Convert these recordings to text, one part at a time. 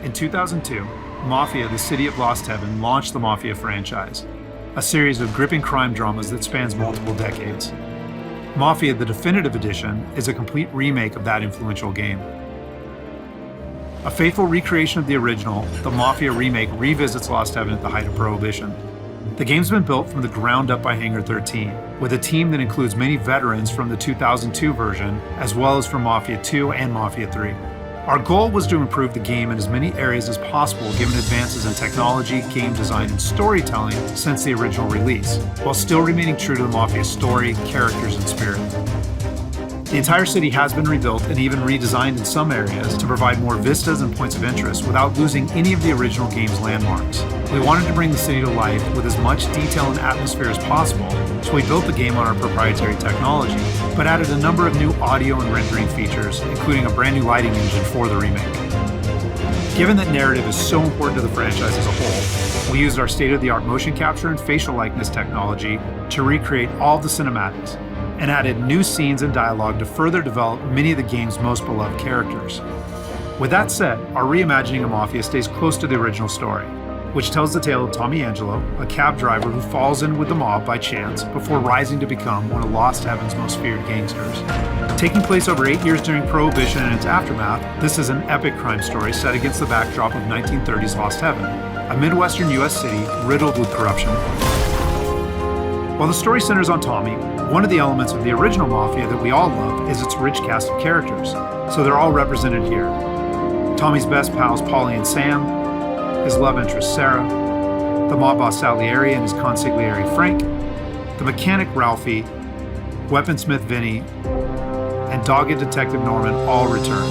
In 2002, Mafia, the City of Lost Heaven, launched the Mafia franchise, a series of gripping crime dramas that spans multiple decades. Mafia, the Definitive Edition, is a complete remake of that influential game. A faithful recreation of the original, the Mafia remake revisits Lost Heaven at the height of Prohibition. The game's been built from the ground up by Hangar 13, with a team that includes many veterans from the 2002 version, as well as from Mafia 2 and Mafia 3. Our goal was to improve the game in as many areas as possible given advances in technology, game design, and storytelling since the original release, while still remaining true to the Mafia story, characters, and spirit. The entire city has been rebuilt and even redesigned in some areas to provide more vistas and points of interest without losing any of the original game's landmarks. We wanted to bring the city to life with as much detail and atmosphere as possible, so we built the game on our proprietary technology, but added a number of new audio and rendering features, including a brand new lighting engine for the remake. Given that narrative is so important to the franchise as a whole, we used our state-of-the-art motion capture and facial likeness technology to recreate all of the cinematics, and added new scenes and dialogue to further develop many of the game's most beloved characters. With that said, our reimagining of Mafia stays close to the original story, which tells the tale of Tommy Angelo, a cab driver who falls in with the mob by chance before rising to become one of Lost Heaven's most feared gangsters. Taking place over 8 years during Prohibition and its aftermath, this is an epic crime story set against the backdrop of 1930s Lost Heaven, a Midwestern U.S. city riddled with corruption. While the story centers on Tommy, one of the elements of the original Mafia that we all love is its rich cast of characters, so they're all represented here. Tommy's best pals Paulie and Sam, his love interest Sarah, the mob boss Salieri and his consigliere Frank, the mechanic Ralphie, weaponsmith Vinny, and dogged detective Norman all return.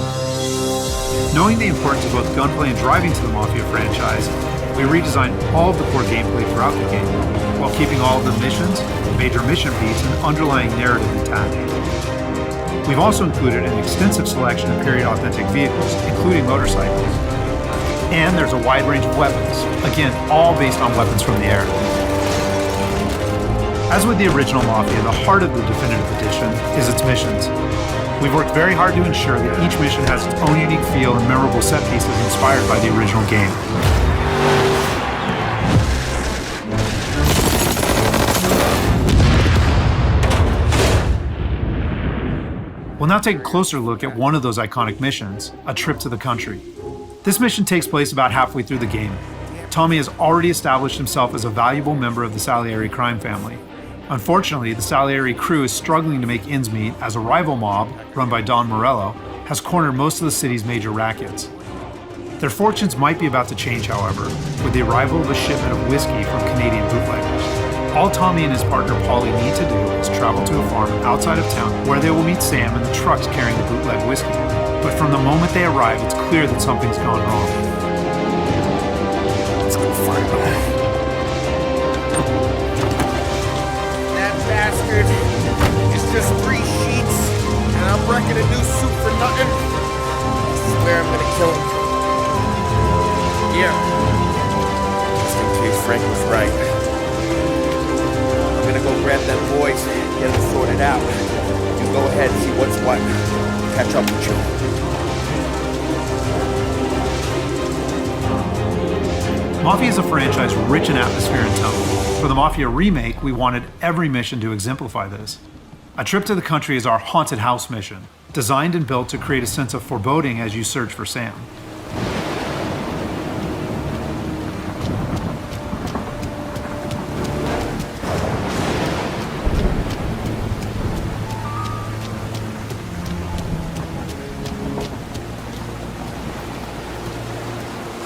Knowing the importance of both gunplay and driving to the Mafia franchise, we redesigned all of the core gameplay throughout the game, while keeping all of the missions, major mission beats, and underlying narrative intact. We've also included an extensive selection of period-authentic vehicles, including motorcycles. And there's a wide range of weapons, again, all based on weapons from the era. As with the original Mafia, the heart of the Definitive Edition is its missions. We've worked very hard to ensure that each mission has its own unique feel and memorable set pieces inspired by the original game. We'll now take a closer look at one of those iconic missions, a trip to the country. This mission takes place about halfway through the game. Tommy has already established himself as a valuable member of the Salieri crime family. Unfortunately, the Salieri crew is struggling to make ends meet as a rival mob, run by Don Morello, has cornered most of the city's major rackets. Their fortunes might be about to change, however, with the arrival of a shipment of whiskey from Canadian bootleggers. All Tommy and his partner Paulie need to do is travel to a farm outside of town where they will meet Sam and the trucks carrying the bootleg whiskey. But from the moment they arrive, it's clear that something's gone wrong. Let's go find them. That bastard is just 3 sheets, and I'm wrecking a new suit for nothing. I swear I'm gonna kill him. Yeah. Just in case Frank was right. I'm gonna go grab them boys and get them sorted out. You go ahead and see what's what. Catch up with you. Mafia is a franchise rich in atmosphere and tone. For the Mafia remake, we wanted every mission to exemplify this. A trip to the country is our haunted house mission, designed and built to create a sense of foreboding as you search for Sam.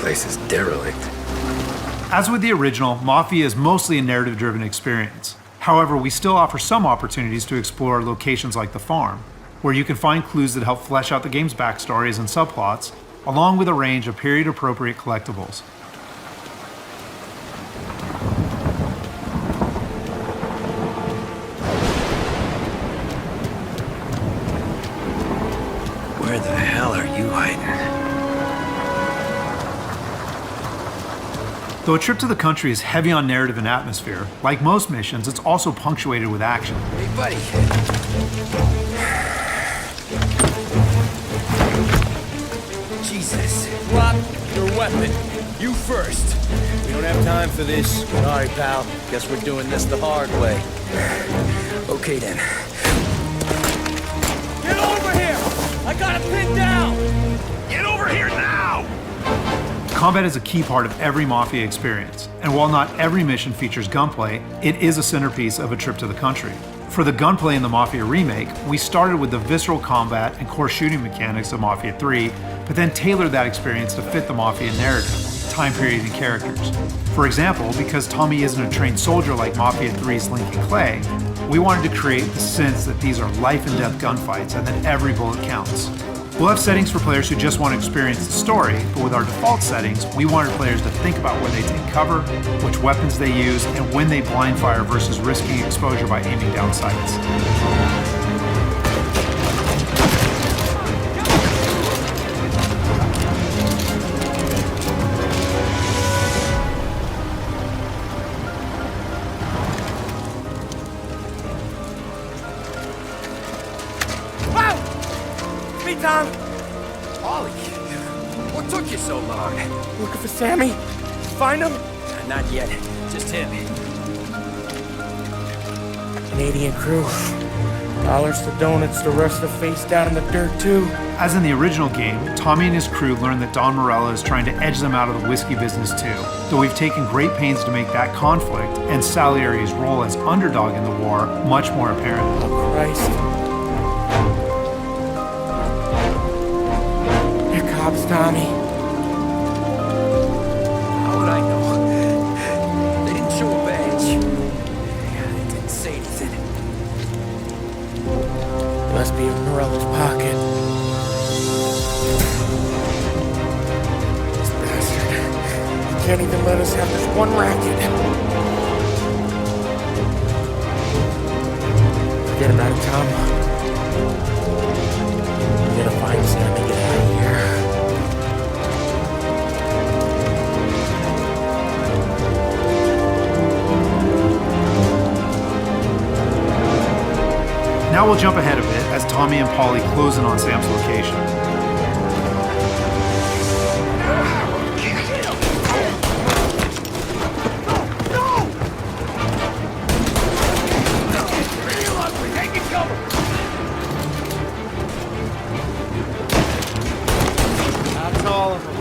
Place is derelict. As with the original, Mafia is mostly a narrative-driven experience. However, we still offer some opportunities to explore locations like the farm, where you can find clues that help flesh out the game's backstories and subplots, along with a range of period-appropriate collectibles. Where the hell are you hiding? Though A Trip to the Country is heavy on narrative and atmosphere, like most missions, it's also punctuated with action. Hey, buddy. Jesus. Drop your weapon. You first. We don't have time for this. Sorry, pal. Guess we're doing this the hard way. Okay then. Get over here! I got it pinned down! Get over here now! Combat is a key part of every Mafia experience, and while not every mission features gunplay, it is a centerpiece of a trip to the country. For the gunplay in the Mafia remake, we started with the visceral combat and core shooting mechanics of Mafia 3, but then tailored that experience to fit the Mafia narrative, time period, and characters. For example, because Tommy isn't a trained soldier like Mafia 3's Lincoln Clay, we wanted to create the sense that these are life and death gunfights and that every bullet counts. We'll have settings for players who just want to experience the story, but with our default settings, we wanted players to think about where they take cover, which weapons they use, and when they blind fire versus risking exposure by aiming down sights. Tom! Ollie, what took you so long? Looking for Sammy? Find him? Not yet. Just him. Canadian crew. Dollars to donuts, the rest of the face down in the dirt too. As in the original game, Tommy and his crew learn that Don Morello is trying to edge them out of the whiskey business too, though we've taken great pains to make that conflict and Salieri's role as underdog in the war much more apparent. Oh Christ. Cops, Tommy. How would I know? They didn't show a badge. They didn't say anything. Must be in Morello's pocket. This bastard. He can't even let us have this one racket. Forget about it, Tom. We gotta find Sam and get out of here. Now we'll jump ahead a bit as Tommy and Polly close in on Sam's location. That's all of them.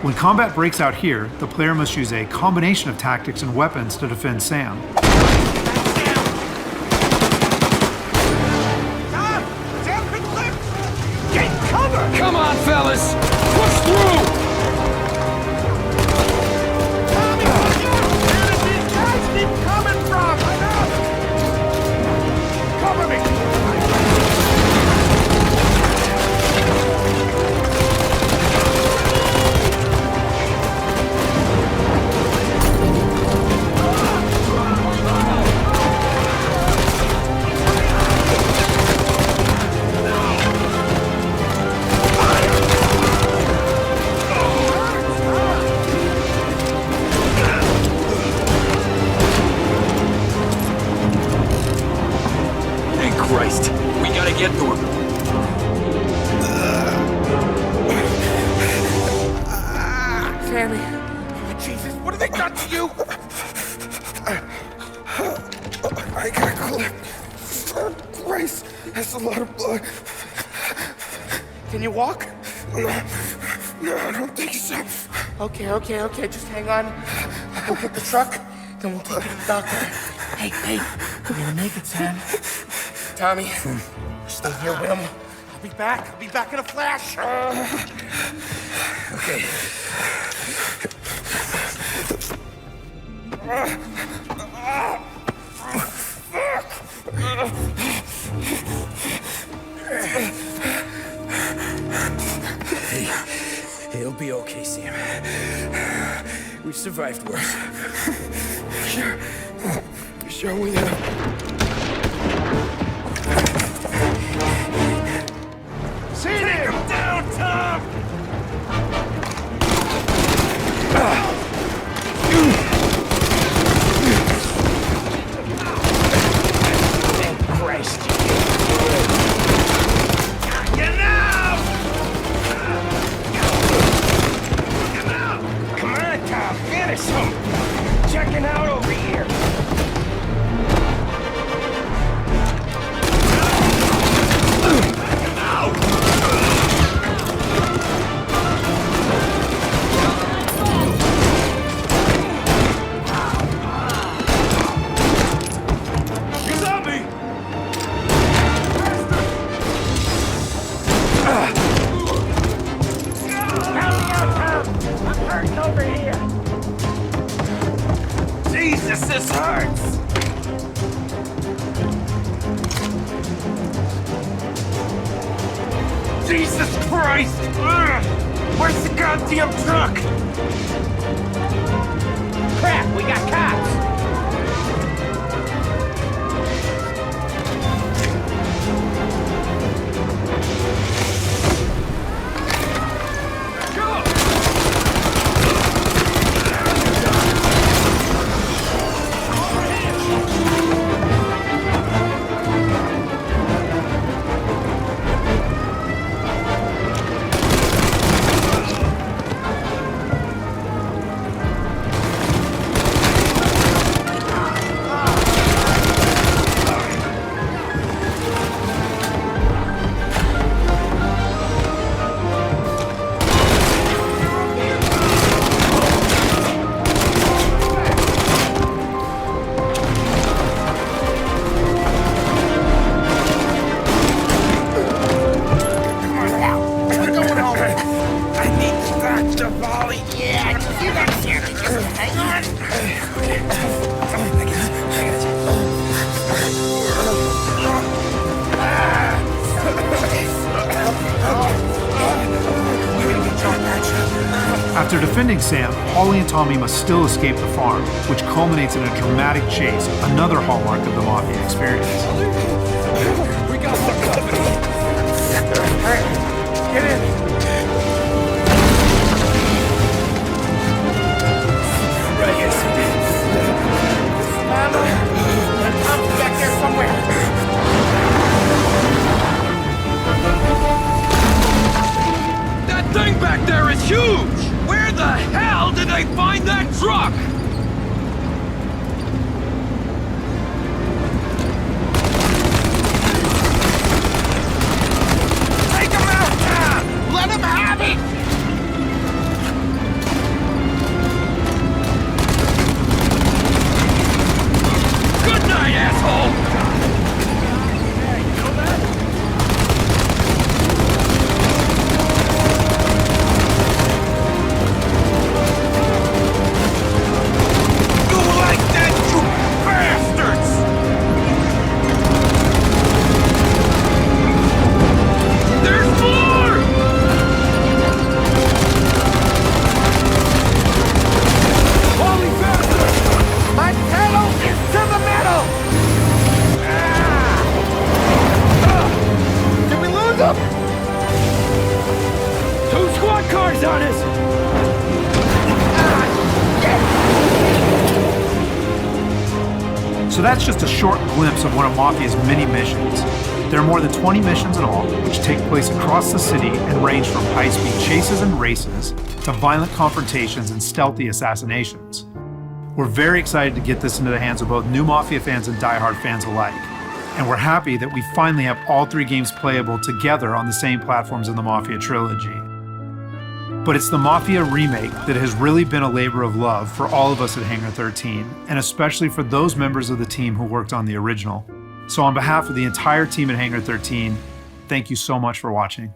When combat breaks out here, the player must use a combination of tactics and weapons to defend Sam. Come on, fellas! Push through! Tommy, where did these guys keep coming from? Cover me! Christ, we gotta get to him. Sammy, oh, Jesus, what have they done to you? I got clipped. Christ, that's a lot of blood. Can you walk? No, I don't think so. Okay, just hang on. We'll get the truck, then we'll take you to the doctor. Hey, you're gonna make it, Sam. Tommy, stay here with him. I'll be back in a flash. Okay. Hey, it'll be okay, Sam. We've survived worse. Sure we have. Take him down, Tom! Thank Christ. Jesus Christ! Ugh. Where's the goddamn truck? Crap, we got cops! After defending Sam, Holly and Tommy must still escape the farm, which culminates in a dramatic chase, another hallmark of the Mafia experience. We got some company. Hey, get in. Right here, I'm back there somewhere. That thing back there is huge! Where the hell did they find that truck? Take him out now! Let him have it! Good night, asshole! So that's just a short glimpse of one of Mafia's many missions. There are more than 20 missions in all, which take place across the city and range from high-speed chases and races to violent confrontations and stealthy assassinations. We're very excited to get this into the hands of both new Mafia fans and die-hard fans alike. And we're happy that we finally have all three games playable together on the same platforms in the Mafia trilogy. But it's the Mafia remake that has really been a labor of love for all of us at Hangar 13, and especially for those members of the team who worked on the original. So on behalf of the entire team at Hangar 13, thank you so much for watching.